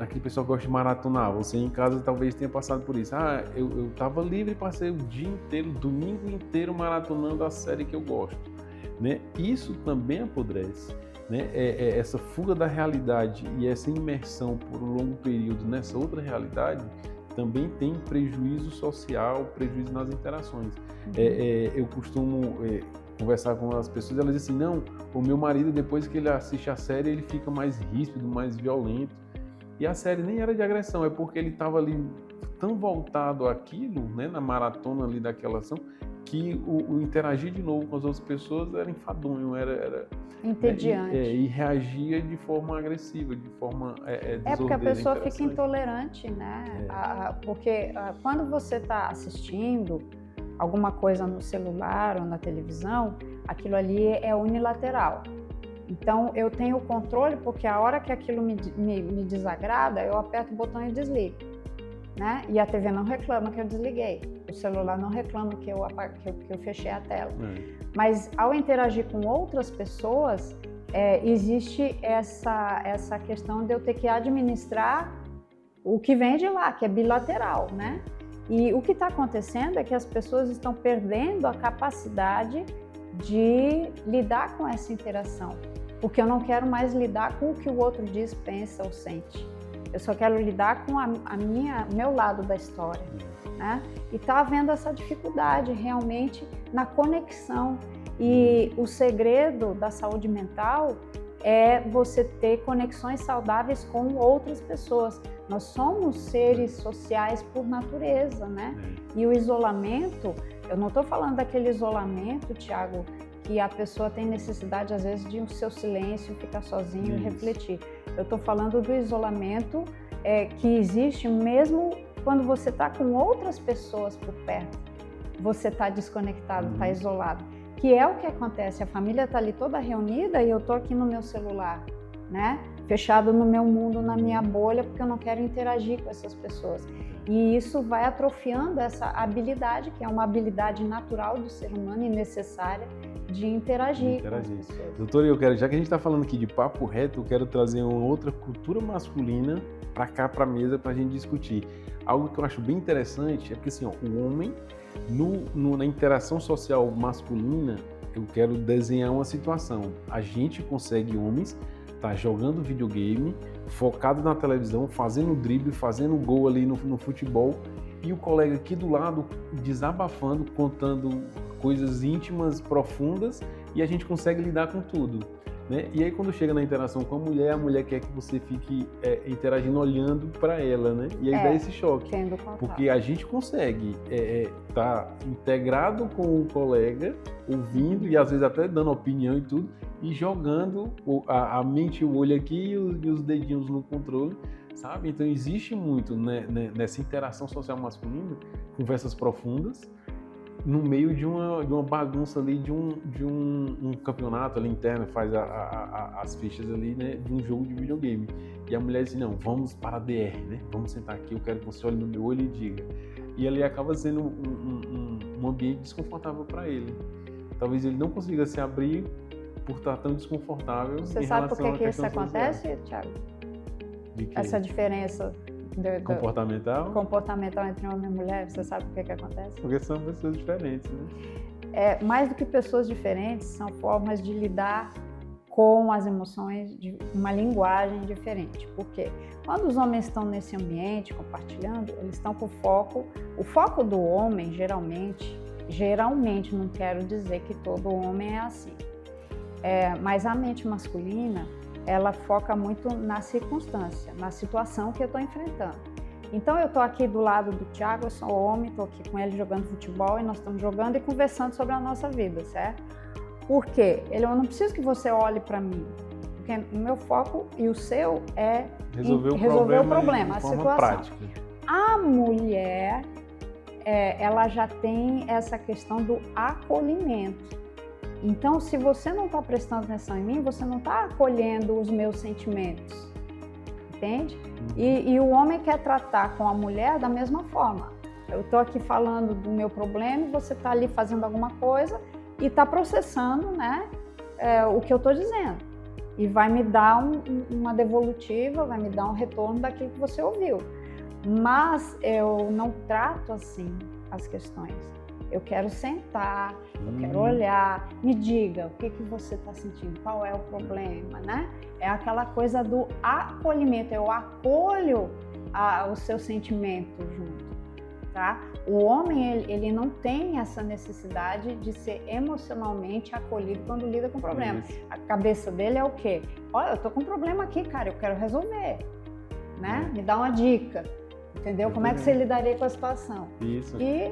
aquele pessoal que gosta de maratonar. Você em casa talvez tenha passado por isso. Eu estava livre e passei o dia inteiro, domingo inteiro maratonando a série que eu gosto, né? Isso também apodrece. Né? Essa fuga da realidade e essa imersão por um longo período nessa outra realidade também tem prejuízo social, prejuízo nas interações. Eu costumo conversar com as pessoas, elas dizem assim, não, o meu marido depois que ele assiste a série ele fica mais ríspido, mais violento, e a série nem era de agressão, é porque ele estava ali tão voltado àquilo, né, na maratona ali daquela ação, que o interagir de novo com as outras pessoas era enfadonho, era entediante. E reagia de forma agressiva, de forma desordeira. Porque a pessoa fica intolerante, né? Porque quando você está assistindo alguma coisa no celular ou na televisão, aquilo ali é unilateral. Então eu tenho o controle, porque a hora que aquilo me desagrada, eu aperto o botão e desligo. Né? E a TV não reclama que eu desliguei, o celular não reclama que eu fechei a tela. Mas ao interagir com outras pessoas, existe essa questão de eu ter que administrar o que vem de lá, que é bilateral, né? E o que está acontecendo é que as pessoas estão perdendo a capacidade de lidar com essa interação, porque eu não quero mais lidar com o que o outro diz, pensa ou sente. Eu só quero lidar com meu lado da história, né? E está havendo essa dificuldade realmente na conexão. E o segredo da saúde mental é você ter conexões saudáveis com outras pessoas. Nós somos seres sociais por natureza, né? E o isolamento, eu não estou falando daquele isolamento, Tiago, que a pessoa tem necessidade, às vezes, de um seu silêncio, ficar sozinho e refletir. Eu estou falando do isolamento que existe mesmo quando você está com outras pessoas por perto. Você está desconectado, está isolado. Que é o que acontece, a família está ali toda reunida e eu estou aqui no meu celular, né? Fechado no meu mundo, na minha bolha, porque eu não quero interagir com essas pessoas. E isso vai atrofiando essa habilidade, que é uma habilidade natural do ser humano e necessária, de interagir. Com as pessoas. Doutora, já que a gente está falando aqui de papo reto, eu quero trazer uma outra cultura masculina para cá, para a mesa, para a gente discutir. Algo que eu acho bem interessante é porque assim, o homem, na interação social masculina, eu quero desenhar uma situação. A gente consegue, homens, tá jogando videogame, focado na televisão, fazendo drible, fazendo gol ali no futebol, e o colega aqui do lado desabafando, contando coisas íntimas, profundas, e a gente consegue lidar com tudo, né? E aí quando chega na interação com a mulher quer que você fique interagindo, olhando para ela, né? E aí dá esse choque, porque a gente consegue tá integrado com o colega, ouvindo e às vezes até dando opinião e tudo, e jogando a mente e o olho aqui e os dedinhos no controle, sabe? Então existe muito, né, nessa interação social masculina, conversas profundas, no meio de uma bagunça ali, de um campeonato ali interno, faz as fichas ali, né, de um jogo de videogame. E a mulher diz, não, vamos para a DR, né? Vamos sentar aqui, eu quero que você olhe no meu olho e diga. E ali acaba sendo um ambiente desconfortável para ele. Talvez ele não consiga se abrir por estar tão desconfortável. Você sabe por que isso acontece, Thiago? Essa diferença comportamental entre homem e mulher, você sabe por que acontece? Porque são pessoas diferentes, né? Mais do que pessoas diferentes, são formas de lidar com as emoções de uma linguagem diferente. Por quê? Quando os homens estão nesse ambiente compartilhando, eles estão com o foco do homem geralmente, não quero dizer que todo homem é assim, mas a mente masculina, ela foca muito na circunstância, na situação que eu estou enfrentando. Então eu estou aqui do lado do Thiago, eu sou homem, estou aqui com ele jogando futebol e nós estamos jogando e conversando sobre a nossa vida, certo? Por quê? Eu não preciso que você olhe para mim, porque o meu foco e o seu é resolver o problema, a situação. Prática. A mulher, ela já tem essa questão do acolhimento. Então, se você não está prestando atenção em mim, você não está acolhendo os meus sentimentos, entende? E o homem quer tratar com a mulher da mesma forma. Eu estou aqui falando do meu problema, você está ali fazendo alguma coisa e está processando, né, o que eu estou dizendo. E vai me dar uma devolutiva, vai me dar um retorno daquilo que você ouviu. Mas eu não trato assim as questões. Eu quero sentar, eu quero olhar, me diga o que você está sentindo, qual é o problema, né? É aquela coisa do acolhimento, eu acolho o seu sentimento junto, tá? O homem, ele não tem essa necessidade de ser emocionalmente acolhido quando lida com problema. A cabeça dele é o quê? Olha, eu tô com um problema aqui, cara, eu quero resolver, né? Me dá uma dica. Entendeu? Como é que você lidaria com a situação? Isso. E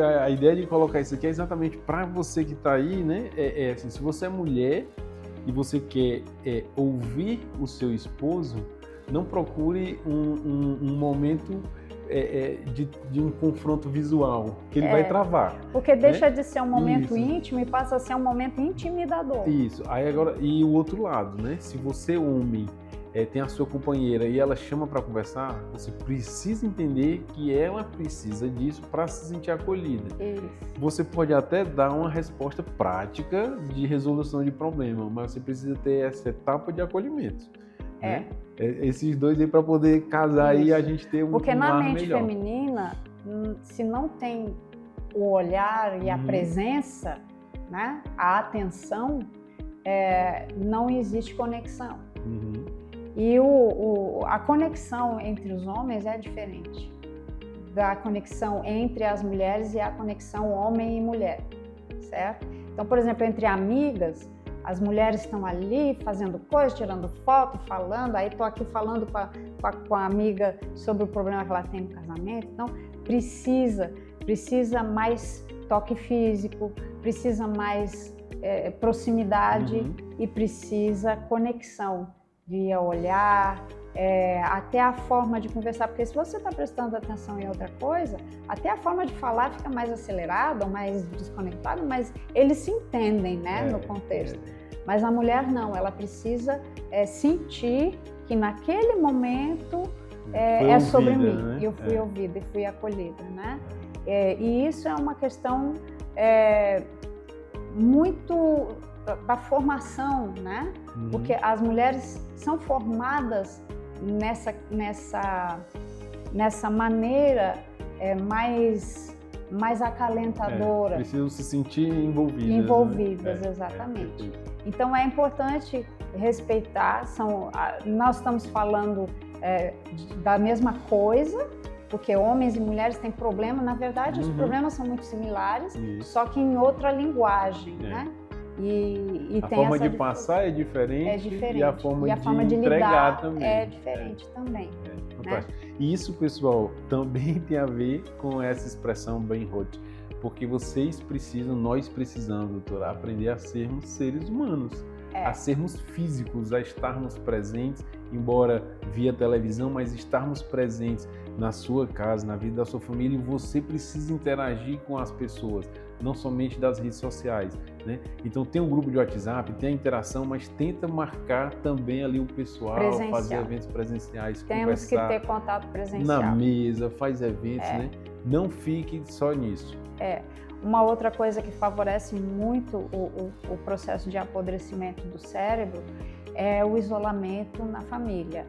a ideia de colocar isso aqui é exatamente para você que está aí, né? Assim, se você é mulher e você quer ouvir o seu esposo, não procure um momento de um confronto visual, que ele vai travar. Porque deixa de ser um momento íntimo e passa a ser um momento intimidador. Isso. Aí agora, e o outro lado, né? Se você, homem, tem a sua companheira e ela chama para conversar, você precisa entender que ela precisa disso para se sentir acolhida. Isso. Você pode até dar uma resposta prática de resolução de problema, mas você precisa ter essa etapa de acolhimento. Né? Esses dois aí para poder casar e a gente ter Porque um na ar mente melhor. feminina, se não tem o olhar e a presença, né, a atenção, não existe conexão. E a conexão entre os homens é diferente da conexão entre as mulheres e a conexão homem e mulher, certo? Então, por exemplo, entre amigas, as mulheres estão ali fazendo coisas, tirando foto, falando, aí estou aqui falando com a amiga sobre o problema que ela tem no casamento. Então, precisa mais toque físico, precisa mais proximidade e precisa conexão via olhar, até a forma de conversar, porque se você está prestando atenção em outra coisa, até a forma de falar fica mais acelerada ou mais desconectada, mas eles se entendem, né, no contexto. Mas a mulher não, ela precisa sentir que naquele momento é sobre mim, né? Eu fui ouvida e fui acolhida, né? E isso é uma questão muito da formação, né? Porque as mulheres são formadas nessa maneira mais acalentadora. Precisam se sentir envolvidas. Envolvidas, né? Exatamente. Então é importante respeitar. Nós estamos falando da mesma coisa, porque homens e mulheres têm problema. Na verdade, os problemas são muito similares, só que em outra linguagem, né? E a tem forma essa de passar é diferente e a forma de entregar lidar também é diferente também. Fantástico. Né? E isso, pessoal, também tem a ver com essa expressão brainrot, porque nós precisamos, doutora, aprender a sermos seres humanos, a sermos físicos, a estarmos presentes, embora via televisão, mas estarmos presentes na sua casa, na vida da sua família, e você precisa interagir com as pessoas, não somente das redes sociais, né? Então tem um grupo de WhatsApp, tem a interação, mas tenta marcar também ali o pessoal, fazer eventos presenciais, Temos que ter contato presencial. Na mesa, faz eventos, né? Não fique só nisso. Uma outra coisa que favorece muito o processo de apodrecimento do cérebro é o isolamento na família.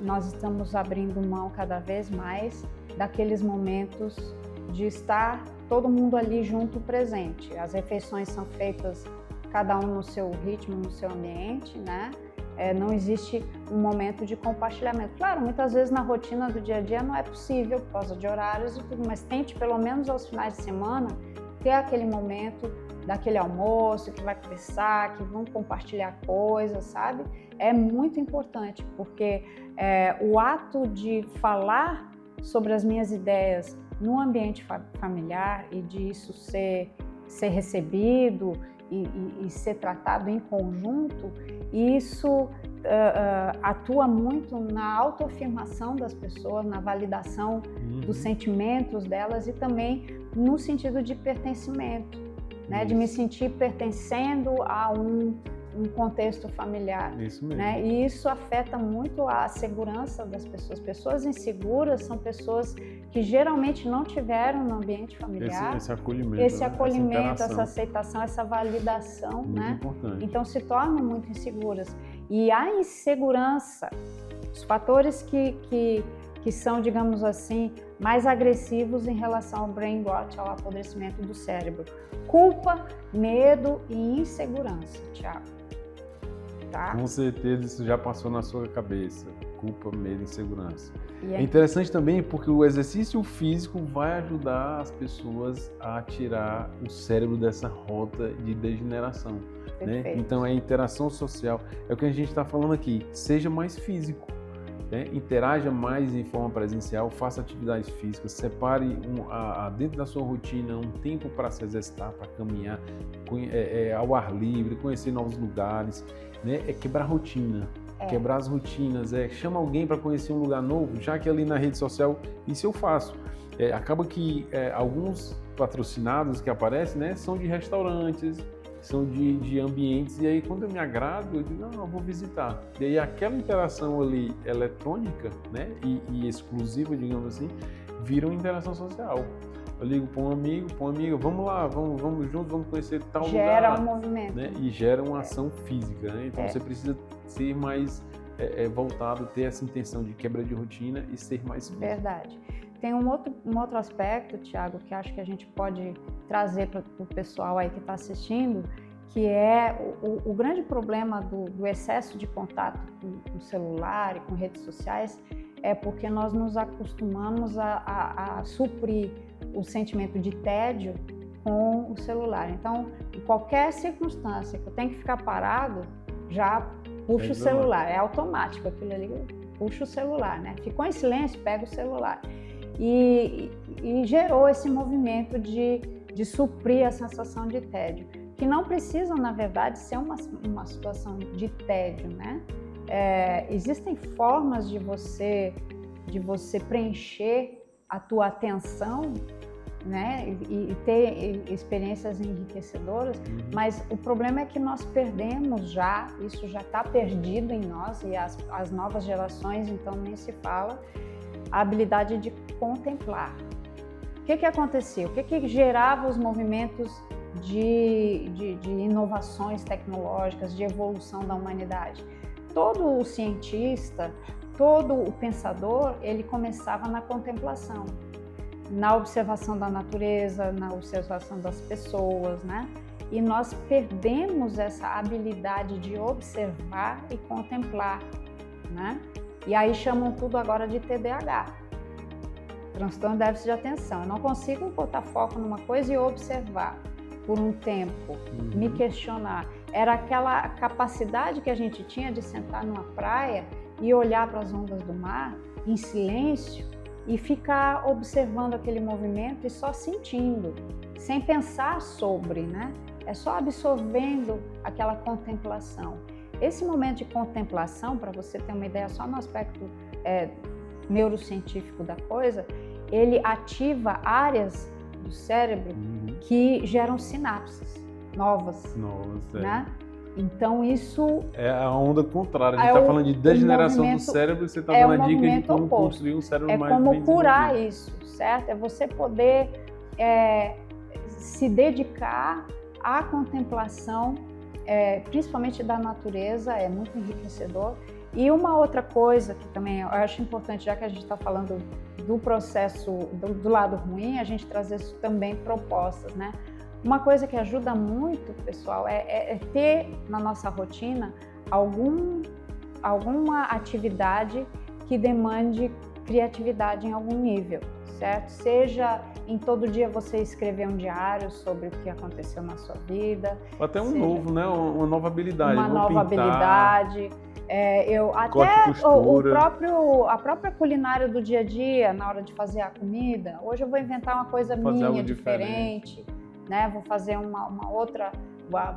Nós estamos abrindo mão cada vez mais daqueles momentos de estar todo mundo ali junto, presente. As refeições são feitas cada um no seu ritmo, no seu ambiente, né? Não existe um momento de compartilhamento. Claro, muitas vezes na rotina do dia a dia não é possível por causa de horários e tudo, mas tente pelo menos aos finais de semana ter aquele momento daquele almoço que vai conversar, que vão compartilhar coisas, sabe? É muito importante, porque o ato de falar sobre as minhas ideias no ambiente familiar e de isso ser recebido e ser tratado em conjunto, isso atua muito na autoafirmação das pessoas, na validação dos sentimentos delas e também no sentido de pertencimento, né? De me sentir pertencendo a um contexto familiar. Isso mesmo. Né? E isso afeta muito a segurança das pessoas. Pessoas inseguras são pessoas que geralmente não tiveram no ambiente familiar esse acolhimento, essa aceitação, essa validação, muito, né? Importante. Então se tornam muito inseguras. E a insegurança, os fatores que são, digamos assim, mais agressivos em relação ao brain rot, ao apodrecimento do cérebro. Culpa, medo e insegurança, Thiago. Tá? Com certeza isso já passou na sua cabeça. Culpa, medo e insegurança. E é interessante também porque o exercício físico vai ajudar as pessoas a tirar o cérebro dessa rota de degeneração. Né? Então a interação social é o que a gente está falando aqui. Seja mais físico. Né? Interaja mais em forma presencial, faça atividades físicas, separe dentro da sua rotina um tempo para se exercitar, para caminhar ao ar livre, conhecer novos lugares, né? Quebrar rotina, quebrar as rotinas, chama alguém para conhecer um lugar novo, já que ali na rede social isso eu faço. Acaba que alguns patrocinados que aparecem, né, são de restaurantes, são de ambientes, e aí quando eu me agrado, eu digo, não, eu vou visitar. E aí aquela interação ali eletrônica, né, e exclusiva, digamos assim, vira uma interação social. Eu ligo para um amigo, vamos lá, vamos juntos, vamos conhecer tal lugar. Gera um movimento. Né, e gera uma ação física, né? Então você precisa ser mais voltado, ter essa intenção de quebra de rotina e ser mais físico. Verdade. Tem um outro aspecto, Thiago, que acho que a gente pode trazer para o pessoal aí que está assistindo, que é o grande problema do excesso de contato com o celular e com redes sociais, é porque nós nos acostumamos a suprir o sentimento de tédio com o celular. Então, em qualquer circunstância que eu tenho que ficar parado, já puxo o celular, é automático aquilo ali, puxo o celular, né? Ficou em silêncio, pega o celular. E gerou esse movimento de suprir a sensação de tédio, que não precisa, na verdade, ser uma situação de tédio, né? Existem formas de você preencher a tua atenção, né? E ter experiências enriquecedoras, mas o problema é que nós perdemos isso já está perdido em nós, e as novas gerações, então, nem se fala, a habilidade de contemplar. O que acontecia? O que gerava os movimentos de inovações tecnológicas, de evolução da humanidade? Todo o cientista, todo o pensador, ele começava na contemplação, na observação da natureza, na observação das pessoas, né? E nós perdemos essa habilidade de observar e contemplar, né? E aí chamam tudo agora de TDAH, transtorno de déficit de atenção. Eu não consigo botar foco numa coisa e observar por um tempo, me questionar. Era aquela capacidade que a gente tinha de sentar numa praia e olhar para as ondas do mar em silêncio e ficar observando aquele movimento e só sentindo, sem pensar sobre, né? É só absorvendo aquela contemplação. Esse momento de contemplação, para você ter uma ideia só no aspecto neurocientífico da coisa, ele ativa áreas do cérebro que geram sinapses novas, né? Então isso... É a onda contrária, a gente está falando de degeneração do cérebro e você está dando a dica de como construir um cérebro mais bem desenvolvido. É como curar isso, certo? É você poder se dedicar à contemplação, principalmente da natureza, é muito enriquecedor. E uma outra coisa que também eu acho importante, já que a gente está falando do processo, do lado ruim, a gente trazer também propostas, né? Uma coisa que ajuda muito, pessoal, é ter na nossa rotina alguma atividade que demande criatividade em algum nível, certo? Seja em todo dia você escrever um diário sobre o que aconteceu na sua vida. Ou até novo, né? Uma nova habilidade. Uma nova habilidade. A própria culinária do dia a dia, na hora de fazer a comida. Hoje eu vou inventar uma coisa minha, diferente, né? Vou fazer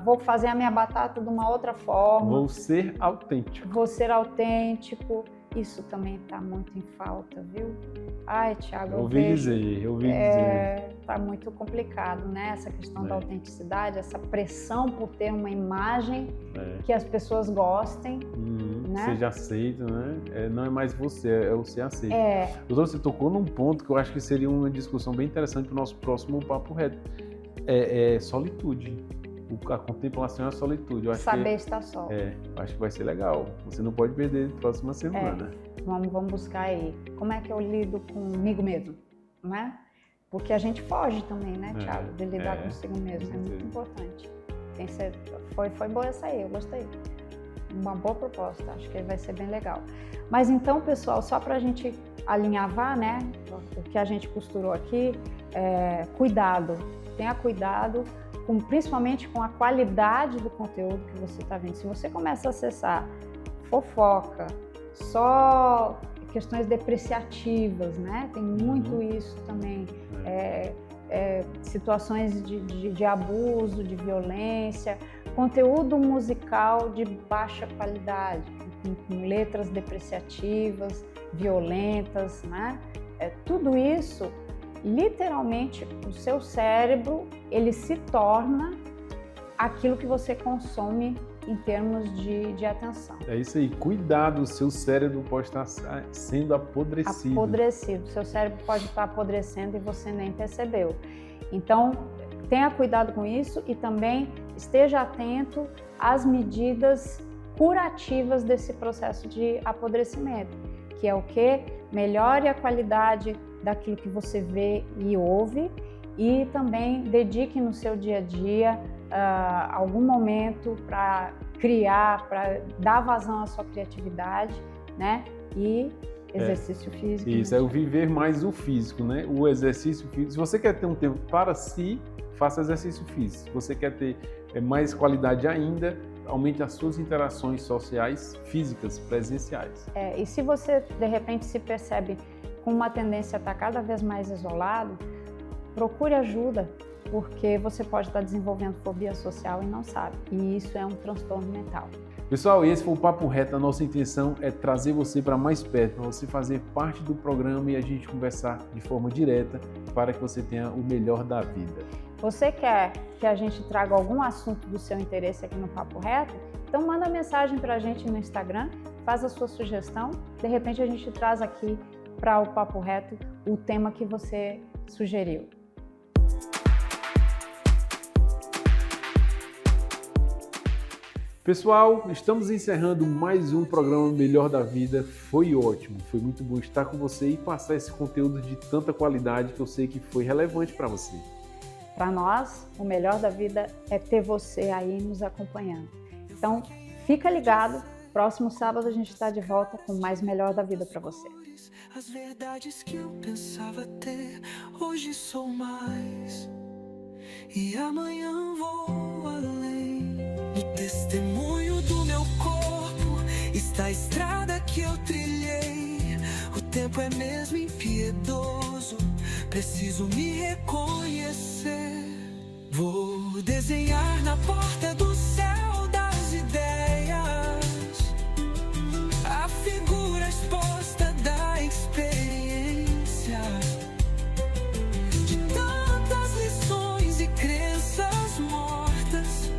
vou fazer a minha batata de uma outra forma. Vou ser autêntico. Isso também está muito em falta, viu? Ai, Thiago, eu ouvi dizer. Está muito complicado, né? Essa questão da autenticidade, essa pressão por ter uma imagem que as pessoas gostem, né? Seja aceito, né? Não é mais você, é o ser aceito. Doutor, você tocou num ponto que eu acho que seria uma discussão bem interessante para o nosso próximo Papo Reto. Solitude. A contemplação é a solitude. Eu acho estar só. Eu acho que vai ser legal. Você não pode perder na próxima semana. Vamos buscar aí. Como é que eu lido comigo mesmo, né? Porque a gente foge também, né, Thiago? De lidar consigo mesmo. É muito importante. Foi boa essa aí, eu gostei. Uma boa proposta, acho que vai ser bem legal. Mas então, pessoal, só para a gente alinhavar, né? O que a gente costurou aqui, cuidado. Tenha cuidado, principalmente com a qualidade do conteúdo que você está vendo. Se você começa a acessar fofoca, só questões depreciativas, né? Tem muito isso também. Situações de abuso, de violência, conteúdo musical de baixa qualidade, com letras depreciativas, violentas, né? Tudo isso, literalmente, o seu cérebro, ele se torna aquilo que você consome em termos de atenção. É isso aí, cuidado, o seu cérebro pode estar sendo apodrecido. Seu cérebro pode estar apodrecendo e você nem percebeu. Então, tenha cuidado com isso e também esteja atento às medidas curativas desse processo de apodrecimento, que é o quê? Melhore a qualidade daquilo que você vê e ouve e também dedique no seu dia a dia algum momento para criar, para dar vazão à sua criatividade, né? E exercício físico. Isso, é o viver mais o físico, né? O exercício físico. Se você quer ter um tempo para si, faça exercício físico. Se você quer ter mais qualidade ainda, aumente as suas interações sociais físicas, presenciais. E se você, de repente, se percebe com uma tendência a estar cada vez mais isolado, procure ajuda, porque você pode estar desenvolvendo fobia social e não sabe. E isso é um transtorno mental. Pessoal, esse foi o Papo Reto. A nossa intenção é trazer você para mais perto, para você fazer parte do programa e a gente conversar de forma direta para que você tenha o melhor da vida. Você quer que a gente traga algum assunto do seu interesse aqui no Papo Reto? Então manda mensagem para a gente no Instagram, faz a sua sugestão, de repente a gente traz aqui para o Papo Reto o tema que você sugeriu. Pessoal, estamos encerrando mais um programa Melhor da Vida. Foi ótimo, foi muito bom estar com você e passar esse conteúdo de tanta qualidade que eu sei que foi relevante para você. Para nós, o melhor da vida é ter você aí nos acompanhando. Então, fica ligado, próximo sábado a gente está de volta com mais Melhor da Vida para você. As verdades que eu pensava ter, hoje sou mais. E amanhã vou além. No testemunho do meu corpo está a estrada que eu trilhei. O tempo é mesmo impiedoso, preciso me reconhecer. Vou desenhar na porta do céu das ideias a figura exposta da experiência, de tantas lições e crenças mortas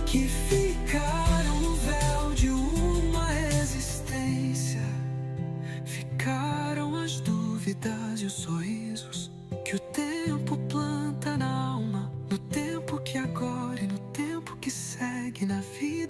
que ficaram no véu de uma existência. Ficaram as dúvidas e os sorrisos que o tempo planta na alma, no tempo que agora e no tempo que segue na vida.